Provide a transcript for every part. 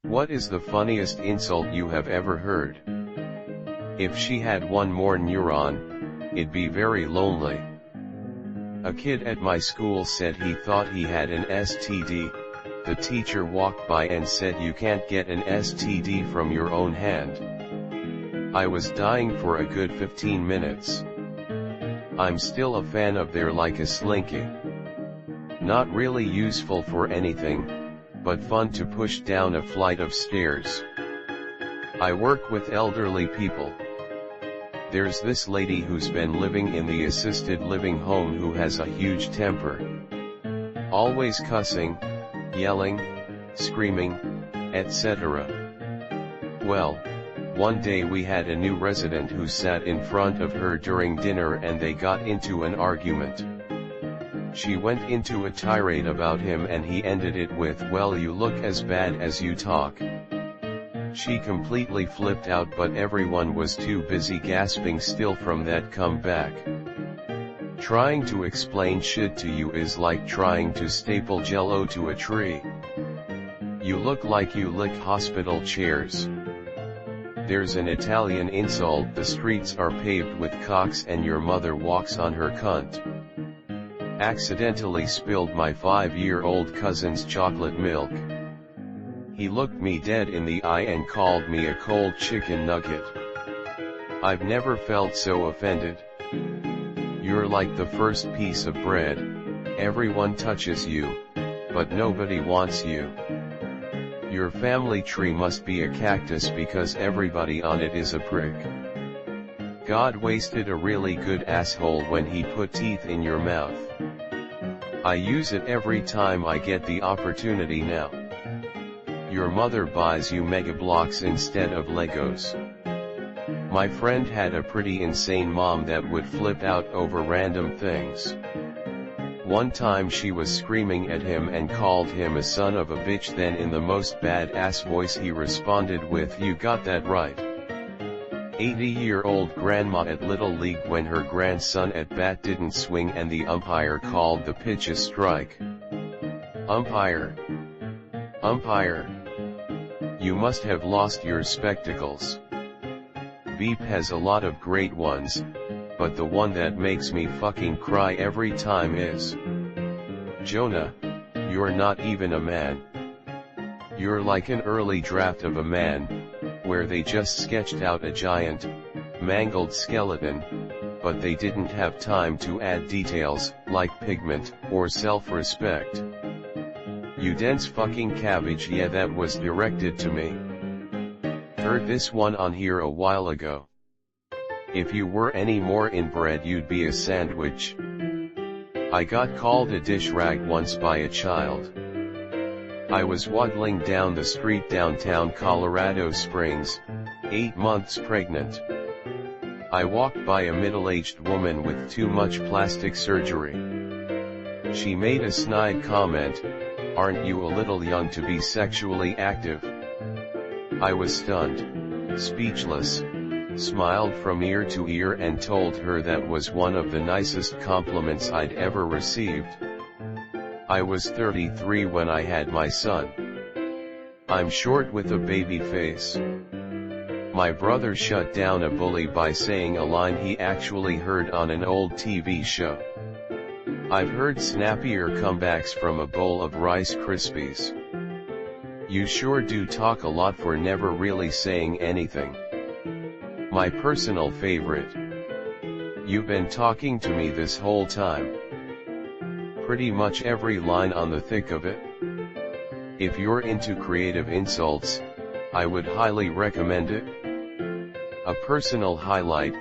What is the funniest insult you have ever heard? If she had one more neuron, it'd be very lonely. A kid at my school said he thought he had an STD. The teacher walked by and said you can't get an STD from your own hand. I was dying for a good 15 minutes. I'm still a fan of their Like a Slinky. Not really useful for anything, but fun to push down a flight of stairs. I work with elderly people. There's this lady who's been living in the assisted living home who has a huge temper. Always cussing, yelling, screaming, etc. Well, one day we had a new resident who sat in front of her during dinner and they got into an argument. She went into a tirade about him and he ended it with, "Well, you look as bad as you talk." She completely flipped out, but everyone was too busy gasping still from that comeback. Trying to explain shit to you is like trying to staple Jell-O to a tree. You look like you lick hospital chairs. There's an Italian insult: the streets are paved with cocks and your mother walks on her cunt. Accidentally spilled my 5-year-old cousin's chocolate milk. He looked me dead in the eye and called me a cold chicken nugget. I've never felt so offended. You're like the first piece of bread. Everyone touches you, but nobody wants you. Your family tree must be a cactus because everybody on it is a prick. God wasted a really good asshole when he put teeth in your mouth. I use it every time I get the opportunity now. Your mother buys you Mega Bloks instead of Legos. My friend had a pretty insane mom that would flip out over random things. One time she was screaming at him and called him a son of a bitch, then in the most badass voice he responded with, "You got that right." 80-year-old grandma at Little League when her grandson at bat didn't swing and the umpire called the pitch a strike. "Umpire! Umpire! You must have lost your spectacles." Veep has a lot of great ones, but the one that makes me fucking cry every time is, "Jonah, you're not even a man. You're like an early draft of a man, where they just sketched out a giant, mangled skeleton, but they didn't have time to add details, like pigment, or self-respect. You dense fucking cabbage." Yeah, that was directed to me. Heard this one on here a while ago. If you were any more inbred you'd be a sandwich. I got called a dish rag once by a child. I was waddling down the street downtown Colorado Springs, 8 months pregnant. I walked by a middle-aged woman with too much plastic surgery. She made a snide comment, "Aren't you a little young to be sexually active?" I was stunned, speechless, smiled from ear to ear and told her that was one of the nicest compliments I'd ever received. I was 33 when I had my son. I'm short with a baby face. My brother shut down a bully by saying a line he actually heard on an old TV show. I've heard snappier comebacks from a bowl of Rice Krispies. You sure do talk a lot for never really saying anything. My personal favorite. You've been talking to me this whole time. Pretty much every line on the thick of it. If you're into creative insults, I would highly recommend it. A personal highlight: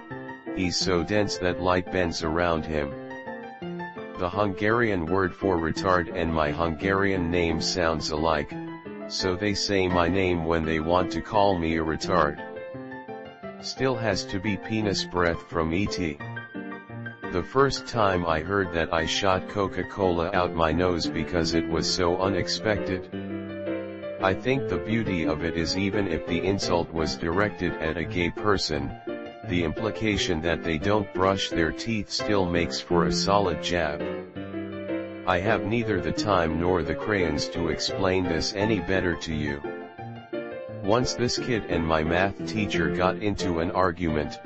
he's so dense that light bends around him. The Hungarian word for retard and my Hungarian name sounds alike, so they say my name when they want to call me a retard. Still has to be penis breath from E.T. The first time I heard that I shot Coca-Cola out my nose because it was so unexpected. I think the beauty of it is even if the insult was directed at a gay person, the implication that they don't brush their teeth still makes for a solid jab. I have neither the time nor the crayons to explain this any better to you. Once this kid and my math teacher got into an argument.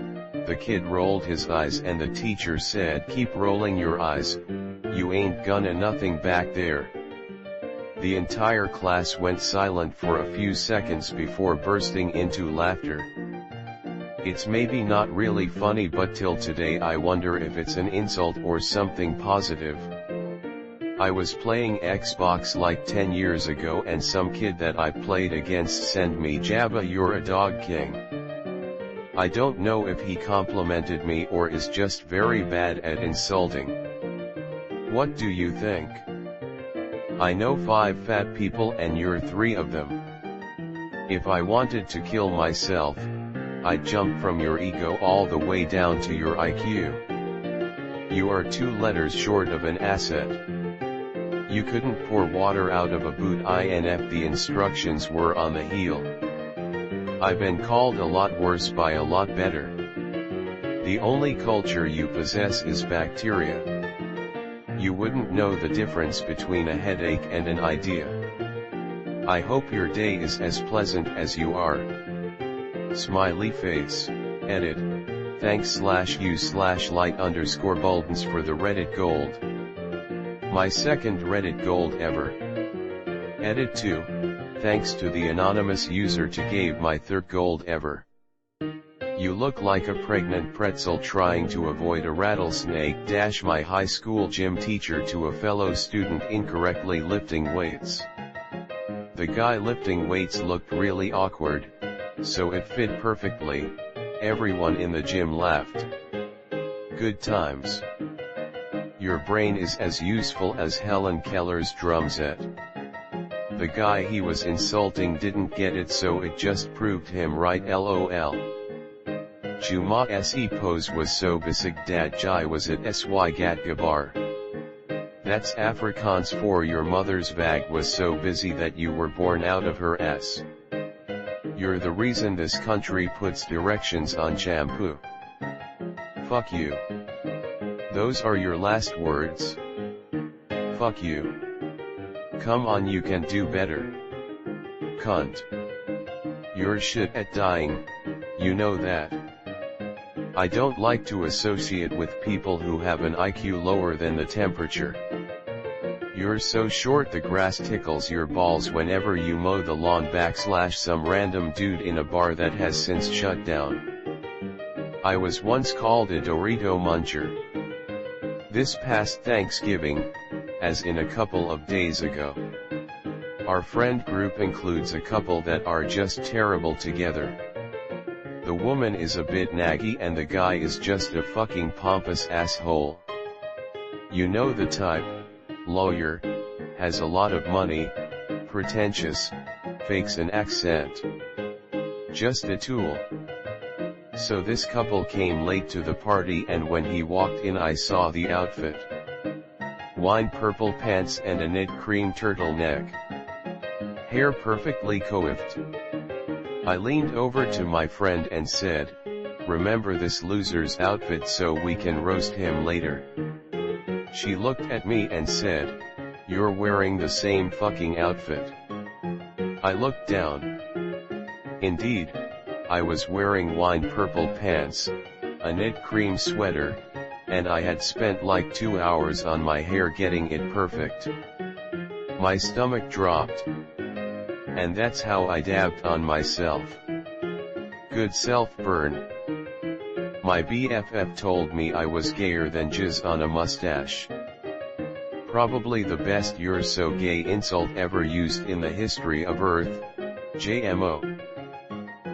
The kid rolled his eyes and the teacher said, "Keep rolling your eyes, you ain't gonna nothing back there." The entire class went silent for a few seconds before bursting into laughter. It's maybe not really funny, but till today I wonder if it's an insult or something positive. I was playing Xbox like 10 years ago and some kid that I played against sent me, "Jabba, you're a dog king." I don't know if he complimented me or is just very bad at insulting. What do you think? I know 5 fat people and you're 3 of them. If I wanted to kill myself, I'd jump from your ego all the way down to your IQ. You are 2 letters short of an asset. You couldn't pour water out of a boot if the instructions were on the heel. I've been called a lot worse by a lot better. The only culture you possess is bacteria. You wouldn't know the difference between a headache and an idea. I hope your day is as pleasant as you are. Smiley face. Edit. Thanks/you/light_buldens for the Reddit gold. My second Reddit gold ever. Edit 2. Thanks to the anonymous user to gave my third gold ever. You look like a pregnant pretzel trying to avoid a rattlesnake. My high school gym teacher to a fellow student incorrectly lifting weights. The guy lifting weights looked really awkward, so it fit perfectly. Everyone in the gym laughed. Good times. Your brain is as useful as Helen Keller's drum set. The guy he was insulting didn't get it, so it just proved him right, lol. Juma se pose was so bisig dat jai was it sy gat gabar. That's Afrikaans for your mother's bag was so busy that you were born out of her ass. You're the reason this country puts directions on shampoo. Fuck you. Those are your last words. Fuck you. Come on, you can do better. Cunt. You're shit at dying, you know that. I don't like to associate with people who have an IQ lower than the temperature. You're so short the grass tickles your balls whenever you mow the lawn / some random dude in a bar that has since shut down. I was once called a Dorito muncher. This past Thanksgiving, as in a couple of days ago. Our friend group includes a couple that are just terrible together. The woman is a bit naggy and the guy is just a fucking pompous asshole. You know the type, lawyer, has a lot of money, pretentious, fakes an accent. Just a tool. So this couple came late to the party and when he walked in I saw the outfit. Wine purple pants and a knit cream turtleneck. Hair perfectly coiffed. I leaned over to my friend and said, "Remember this loser's outfit so we can roast him later." She looked at me and said, "You're wearing the same fucking outfit." I looked down. Indeed, I was wearing wine purple pants, a knit cream sweater, and I had spent like 2 hours on my hair getting it perfect. My stomach dropped. And that's how I dabbed on myself. Good self-burn. My BFF told me I was gayer than jizz on a mustache. Probably the best "you're so gay" insult ever used in the history of Earth, JMO.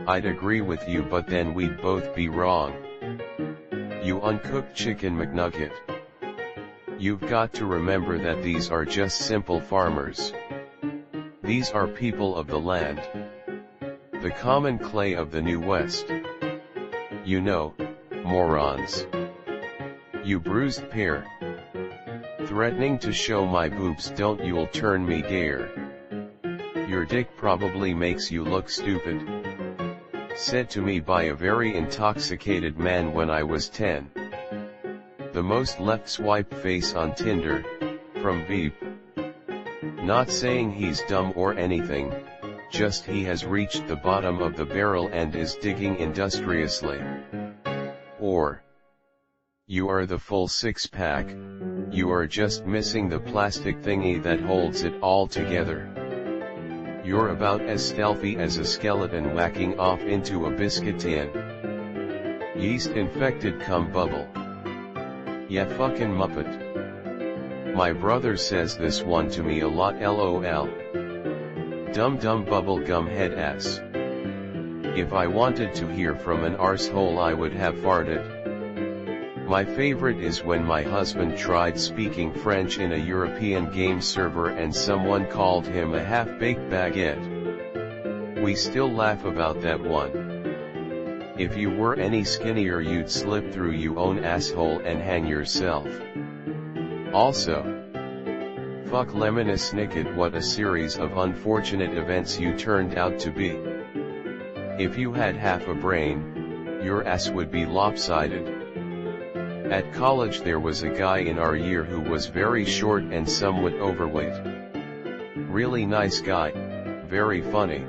I'd agree with you, but then we'd both be wrong. You uncooked chicken McNugget. You've got to remember that these are just simple farmers. These are people of the land. The common clay of the New West. You know, morons. You bruised pear. Threatening to show my boobs, don't you'll turn me gayer. Your dick probably makes you look stupid. Said to me by a very intoxicated man when I was 10. The most left swipe face on Tinder, from Veep. Not saying he's dumb or anything, just he has reached the bottom of the barrel and is digging industriously. Or, you are the full six-pack, you are just missing the plastic thingy that holds it all together. You're about as stealthy as a skeleton whacking off into a biscuit tin. Yeast-infected cum bubble. Yeah, fucking Muppet. My brother says this one to me a lot, lol. Dumb bubble gum head ass. If I wanted to hear from an arsehole I would have farted. My favorite is when my husband tried speaking French in a European game server and someone called him a half-baked baguette. We still laugh about that one. If you were any skinnier you'd slip through your own asshole and hang yourself. Also, fuck Lemonis Nicked, what a series of unfortunate events you turned out to be. If you had half a brain, your ass would be lopsided. At college there was a guy in our year who was very short and somewhat overweight. Really nice guy, very funny.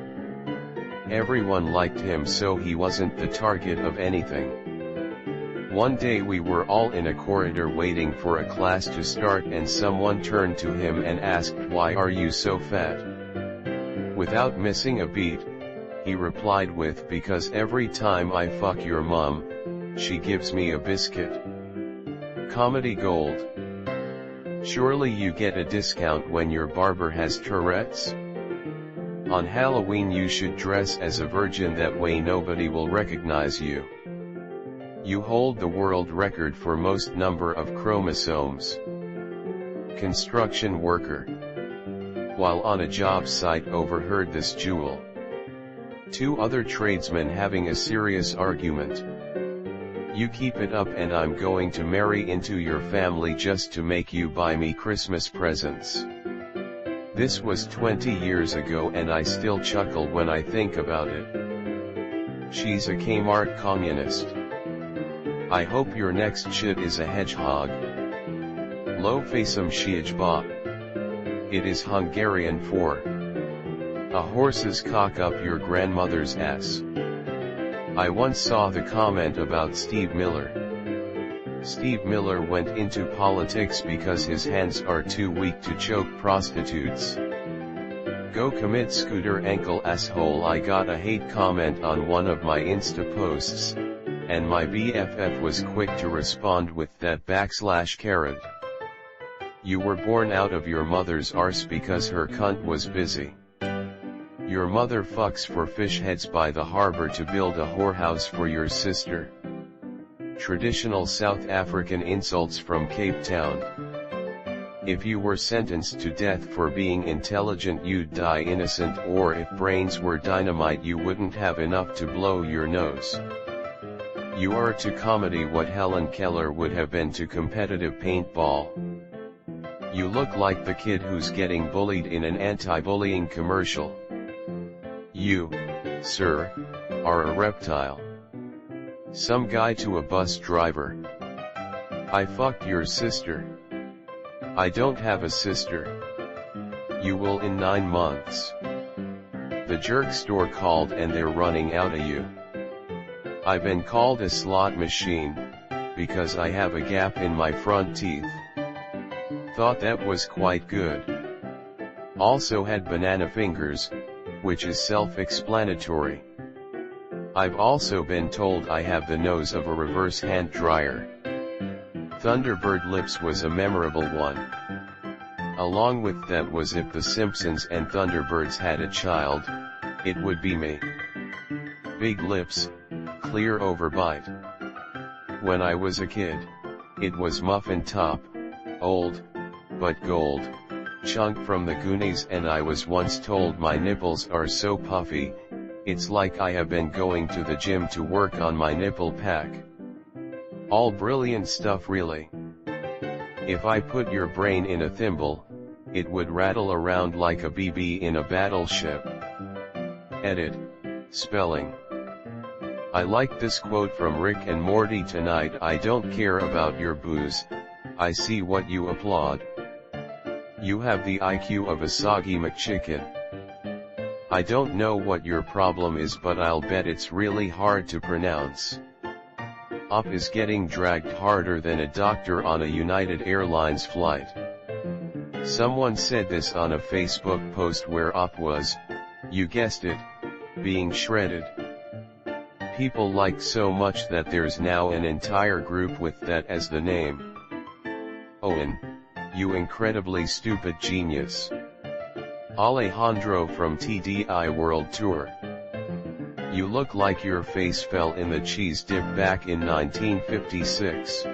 Everyone liked him so he wasn't the target of anything. One day we were all in a corridor waiting for a class to start and someone turned to him and asked, "Why are you so fat?" Without missing a beat, he replied with, "Because every time I fuck your mom, she gives me a biscuit." Comedy gold. Surely you get a discount when your barber has Tourette's? On Halloween you should dress as a virgin, that way nobody will recognize you. You hold the world record for most number of chromosomes. Construction worker. While on a job site overheard this jewel. Two other tradesmen having a serious argument. You keep it up and I'm going to marry into your family just to make you buy me Christmas presents. This was 20 years ago and I still chuckle when I think about it. She's a Kmart communist. I hope your next shit is a hedgehog. Lo facem shiajba. It is Hungarian for a horse's cock up your grandmother's ass. I once saw the comment about Steve Miller. Steve Miller went into politics because his hands are too weak to choke prostitutes. Go commit scooter ankle asshole. I got a hate comment on one of my Insta posts, and my BFF was quick to respond with that /carrot. You were born out of your mother's arse because her cunt was busy. Your mother fucks for fish heads by the harbor to build a whorehouse for your sister. Traditional South African insults from Cape Town. If you were sentenced to death for being intelligent you'd die innocent, or if brains were dynamite you wouldn't have enough to blow your nose. You are to comedy what Helen Keller would have been to competitive paintball. You look like the kid who's getting bullied in an anti-bullying commercial. You, sir, are a reptile. Some guy to a bus driver. I fucked your sister. I don't have a sister. You will in 9 months. The jerk store called and they're running out of you. I've been called a slot machine, because I have a gap in my front teeth. Thought that was quite good. Also had banana fingers, which is self-explanatory. I've also been told I have the nose of a reverse hand dryer. Thunderbird lips was a memorable one. Along with that was if the Simpsons and Thunderbirds had a child, it would be me. Big lips, clear overbite. When I was a kid, it was muffin top, old, but gold, chunk from the Goonies, and I was once told my nipples are so puffy, it's like I have been going to the gym to work on my nipple pack. All brilliant stuff really. If I put your brain in a thimble, it would rattle around like a BB in a battleship. Edit, spelling. I like this quote from Rick and Morty tonight. I don't care about your booze, I see what you applaud. You have the IQ of a soggy McChicken. I don't know what your problem is, but I'll bet it's really hard to pronounce. Op is getting dragged harder than a doctor on a United Airlines flight. Someone said this on a Facebook post where Op was, you guessed it, being shredded. People like so much that there's now an entire group with that as the name. Owen, you incredibly stupid genius. Alejandro from TDI World Tour. You look like your face fell in the cheese dip back in 1956.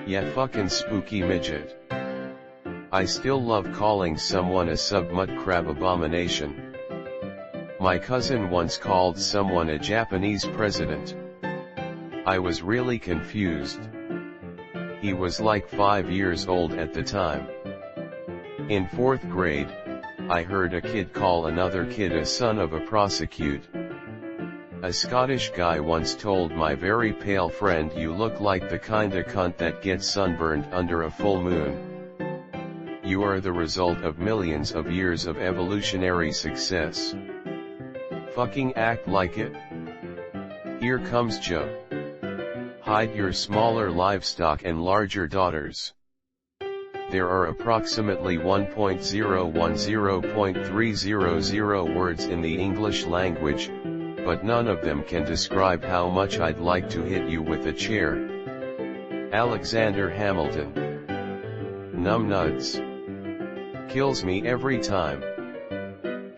Yeah, fucking spooky midget. I still love calling someone a sub-mud crab abomination. My cousin once called someone a Japanese president. I was really confused. He was like 5 years old at the time. In 4th grade, I heard a kid call another kid a son of a prostitute. A Scottish guy once told my very pale friend, you look like the kinda cunt that gets sunburned under a full moon. You are the result of millions of years of evolutionary success. Fucking act like it. Here comes Joe. Hide your smaller livestock and larger daughters. There are approximately 1.010.300 words in the English language, but none of them can describe how much I'd like to hit you with a chair. Alexander Hamilton. Numbnuts. Kills me every time.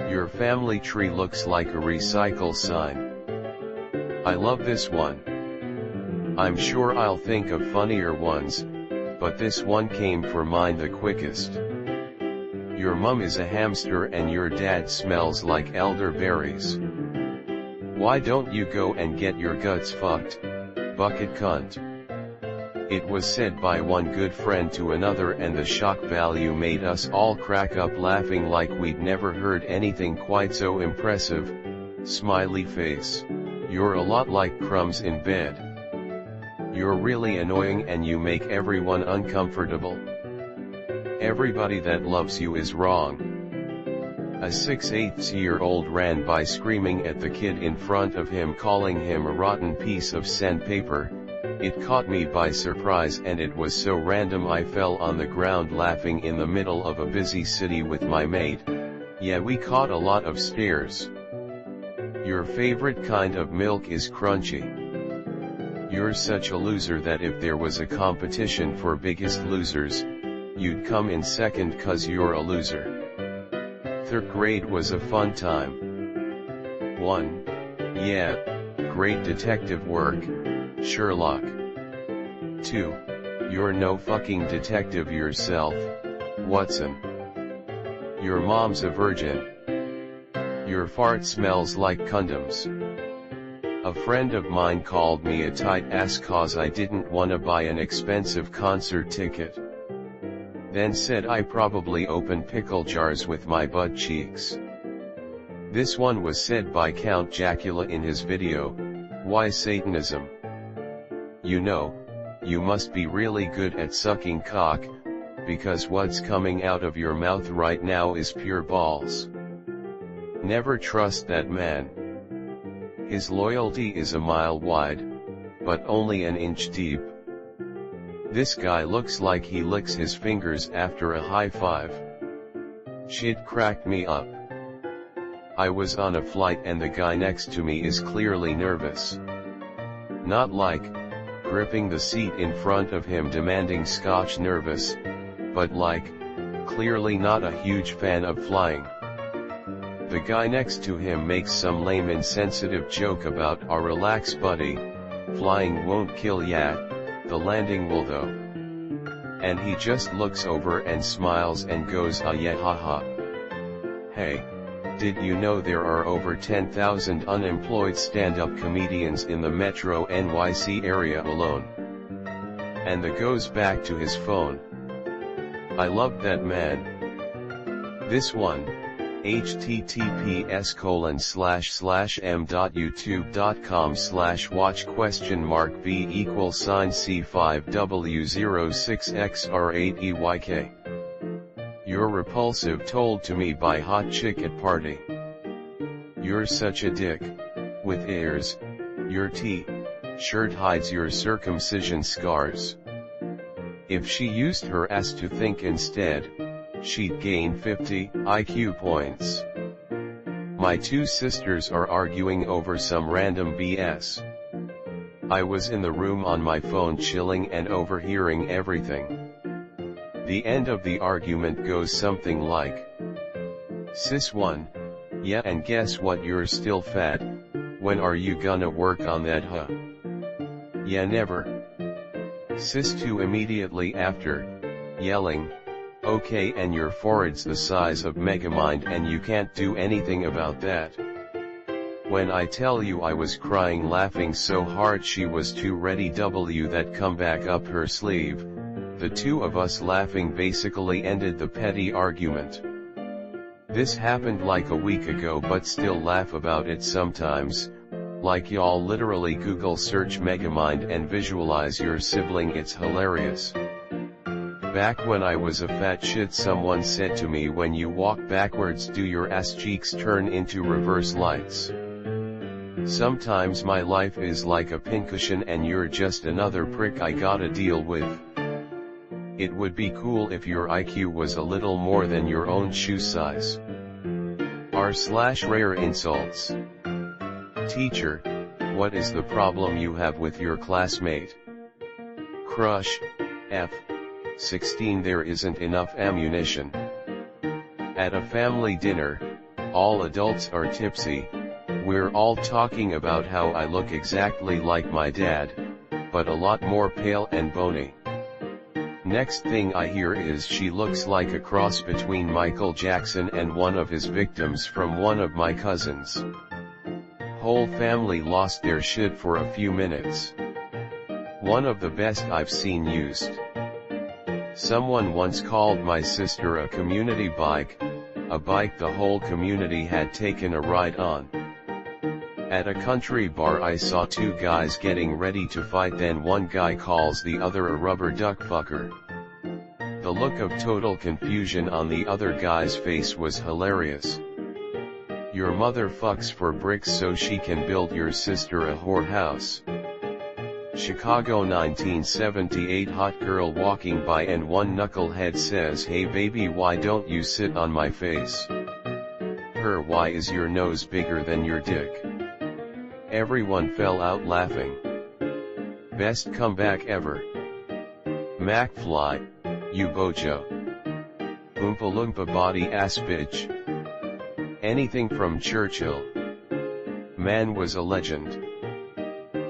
Your family tree looks like a recycle sign. I love this one. I'm sure I'll think of funnier ones, but this one came for mind the quickest. Your mum is a hamster and your dad smells like elderberries. Why don't you go and get your guts fucked, bucket cunt? It was said by one good friend to another, and the shock value made us all crack up laughing like we'd never heard anything quite so impressive. Smiley face. You're a lot like crumbs in bed. You're really annoying and you make everyone uncomfortable. Everybody that loves you is wrong. A 6/8-year-old ran by screaming at the kid in front of him, calling him a rotten piece of sandpaper. It caught me by surprise and it was so random I fell on the ground laughing in the middle of a busy city with my mate. Yeah, we caught a lot of stares. Your favorite kind of milk is crunchy. You're such a loser that if there was a competition for biggest losers, you'd come in second 'cause you're a loser. 3rd grade was a fun time. 1. Yeah, great detective work, Sherlock. 2. You're no fucking detective yourself, Watson. Your mom's a virgin. Your fart smells like condoms. A friend of mine called me a tight ass 'cause I didn't wanna buy an expensive concert ticket. Then said I probably open pickle jars with my butt cheeks. This one was said by Count Jacula in his video, Why Satanism? You know, you must be really good at sucking cock, because what's coming out of your mouth right now is pure balls. Never trust that man. His loyalty is a mile wide, but only an inch deep. This guy looks like he licks his fingers after a high five. Shit cracked me up. I was on a flight and the guy next to me is clearly nervous. Not like, gripping the seat in front of him demanding scotch nervous, but like, clearly not a huge fan of flying. The guy next to him makes some lame insensitive joke about, relax buddy, flying won't kill ya, the landing will though. And he just looks over and smiles and goes yeah haha. Hey, did you know there are over 10,000 unemployed stand-up comedians in the metro NYC area alone? And the goes back to his phone. I love that man. This one. https://m.youtube.com/watch?v=C5W06XR8EYK. You're repulsive, told to me by hot chick at party. You're such a dick. With airs, your T-shirt hides your circumcision scars. If she used her ass to think instead, she'd gain 50 IQ points. My two sisters are arguing over some random BS. I was in the room on my phone chilling and overhearing everything. The end of the argument goes something like, Sis 1, yeah, and guess what, you're still fat. When are you gonna work on that, huh? Yeah, never. Sis 2 immediately after, yelling, okay, and your forehead's the size of Megamind and you can't do anything about that. When I tell you I was crying laughing so hard she was too ready that come back up her sleeve, the two of us laughing basically ended the petty argument. This happened like a week ago but still laugh about it sometimes, like y'all literally Google search Megamind and visualize your sibling, it's hilarious. Back when I was a fat shit someone said to me, when you walk backwards do your ass cheeks turn into reverse lights. Sometimes my life is like a pincushion and you're just another prick I gotta deal with. It would be cool if your IQ was a little more than your own shoe size. r/rare insults. Teacher, what is the problem you have with your classmate? Crush, F. 16 there isn't enough ammunition. At a family dinner, all adults are tipsy, we're all talking about how I look exactly like my dad, but a lot more pale and bony. Next thing I hear is she looks like a cross between Michael Jackson and one of his victims from one of my cousins. Whole family lost their shit for a few minutes. One of the best I've seen used. Someone once called my sister a community bike, a bike the whole community had taken a ride on. At a country bar I saw two guys getting ready to fight, then one guy calls the other a rubber duck fucker. The look of total confusion on the other guy's face was hilarious. Your mother fucks for bricks so she can build your sister a whorehouse. Chicago 1978 hot girl walking by and one knucklehead says, hey baby, why don't you sit on my face? Her, why is your nose bigger than your dick? Everyone fell out laughing. Best comeback ever. McFly, you bojo. Oompa Loompa body ass bitch. Anything from Churchill. Man was a legend.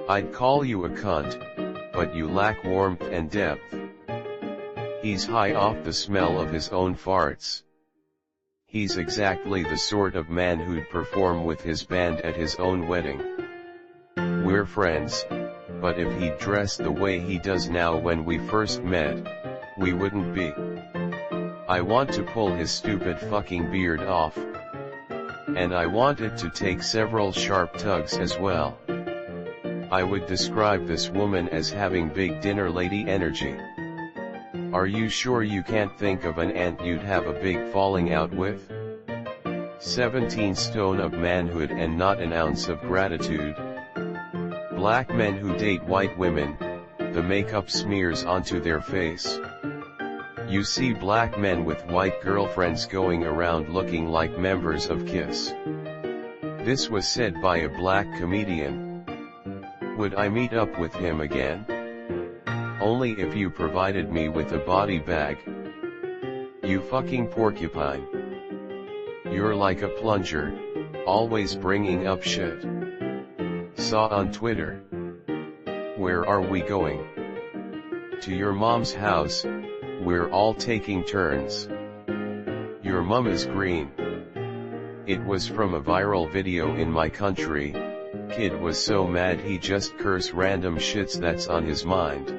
I'd call you a cunt, but you lack warmth and depth. He's high off the smell of his own farts. He's exactly the sort of man who'd perform with his band at his own wedding. We're friends, but if he dressed the way he does now when we first met, we wouldn't be. I want to pull his stupid fucking beard off. And I want it to take several sharp tugs as well. I would describe this woman as having big dinner lady energy. Are you sure you can't think of an ant you'd have a big falling out with? 17 stone of manhood and not an ounce of gratitude. Black men who date white women, the makeup smears onto their face. You see black men with white girlfriends going around looking like members of KISS. This was said by a black comedian. Would I meet up with him again? Only if you provided me with a body bag. You fucking porcupine. You're like a plunger, always bringing up shit. Saw on Twitter. Where are we going? To your mom's house, we're all taking turns. Your mom is green. It was from a viral video in my country. Kid was so mad he just cursed random shits that's on his mind.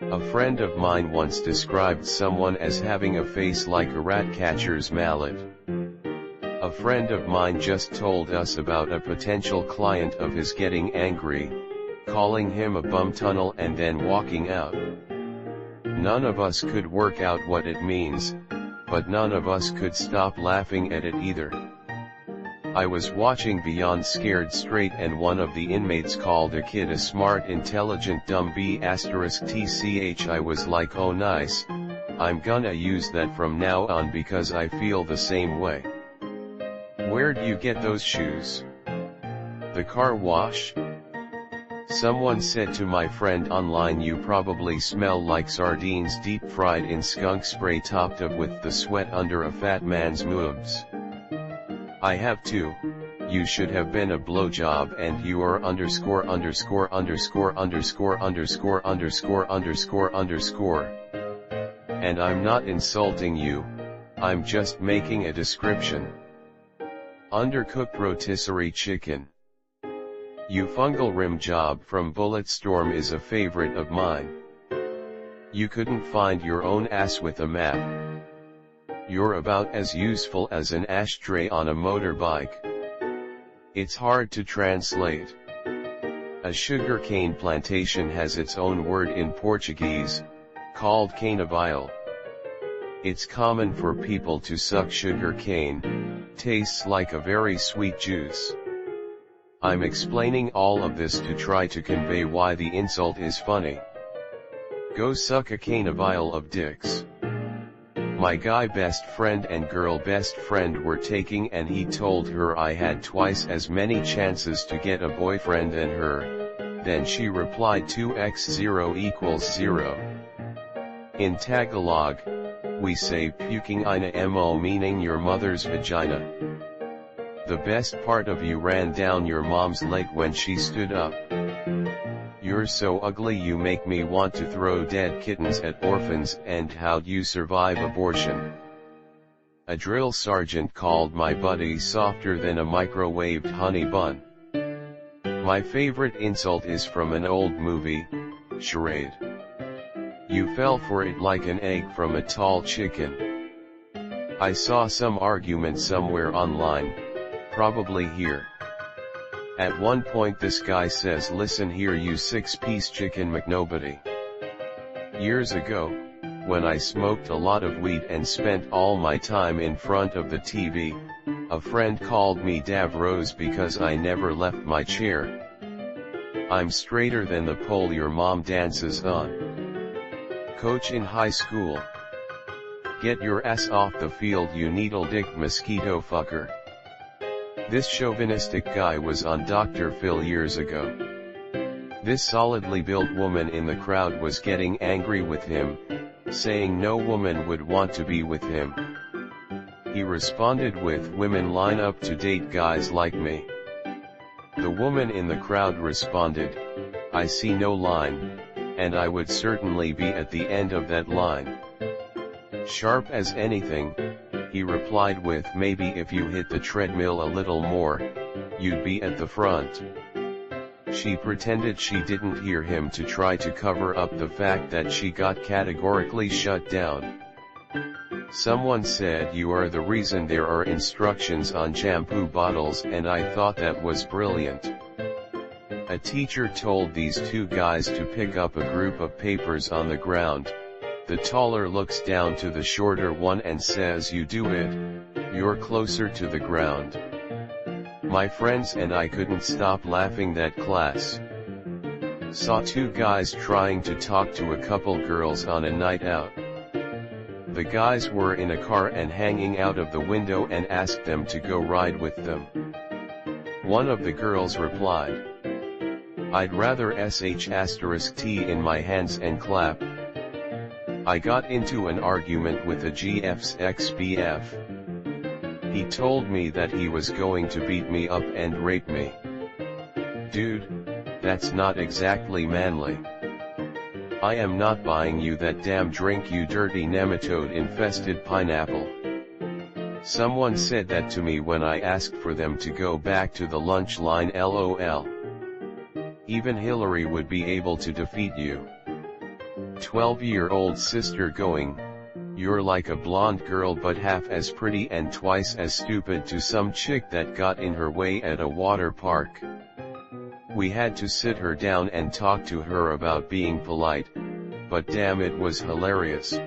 A friend of mine once described someone as having a face like a rat catcher's mallet. A friend of mine just told us about a potential client of his getting angry, calling him a bum tunnel and then walking out. None of us could work out what it means, but none of us could stop laughing at it either. I was watching Beyond Scared Straight and one of the inmates called a kid a smart intelligent dumb b*tch. I was like, oh nice, I'm gonna use that from now on because I feel the same way. Where'd you get those shoes? The car wash? Someone said to my friend online, you probably smell like sardines deep fried in skunk spray topped up with the sweat under a fat man's moobs. I have too. You should have been a blowjob and you are underscore underscore underscore underscore underscore underscore underscore underscore. And I'm not insulting you, I'm just making a description. Undercooked rotisserie chicken. You fungal rim job from Bulletstorm is a favorite of mine. You couldn't find your own ass with a map. You're about as useful as an ashtray on a motorbike. It's hard to translate. A sugarcane plantation has its own word in Portuguese, called cannabial. It's common for people to suck sugar cane, tastes like a very sweet juice. I'm explaining all of this to try to convey why the insult is funny. Go suck a cannabial of dicks. My guy best friend and girl best friend were taking and he told her I had twice as many chances to get a boyfriend than her, then she replied 2x0 equals 0. In Tagalog, we say puking ina mo, meaning your mother's vagina. The best part of you ran down your mom's leg when she stood up. You're so ugly you make me want to throw dead kittens at orphans. And how'd you survive abortion? A drill sergeant called my buddy softer than a microwaved honey bun. My favorite insult is from an old movie, Charade. You fell for it like an egg from a tall chicken. I saw some argument somewhere online, probably here. At one point this guy says, listen here you 6-piece chicken McNobody. Years ago, when I smoked a lot of weed and spent all my time in front of the TV, a friend called me Davros because I never left my chair. I'm straighter than the pole your mom dances on. Coach in high school. Get your ass off the field you needle-dick mosquito fucker. This chauvinistic guy was on Dr. Phil years ago. This solidly built woman in the crowd was getting angry with him, saying no woman would want to be with him. He responded with, women line up to date guys like me. The woman in the crowd responded, I see no line, and I would certainly be at the end of that line. Sharp as anything, he replied with, maybe if you hit the treadmill a little more, you'd be at the front. She pretended she didn't hear him to try to cover up the fact that she got categorically shut down. Someone said you are the reason there are instructions on shampoo bottles, and I thought that was brilliant. A teacher told these two guys to pick up a group of papers on the ground. The taller looks down to the shorter one and says, you do it, you're closer to the ground. My friends and I couldn't stop laughing. That class saw two guys trying to talk to a couple girls on a night out. The guys were in a car and hanging out of the window and asked them to go ride with them. One of the girls replied, I'd rather sh*t in my hands and clap. I got into an argument with a GF's ex-BF. He told me that he was going to beat me up and rape me. Dude, that's not exactly manly. I am not buying you that damn drink, you dirty nematode-infested pineapple. Someone said that to me when I asked for them to go back to the lunch line, LOL. Even Hillary would be able to defeat you. 12-year-old sister going, you're like a blonde girl but half as pretty and twice as stupid, to some chick that got in her way at a water park. We had to sit her down and talk to her about being polite, but damn, it was hilarious.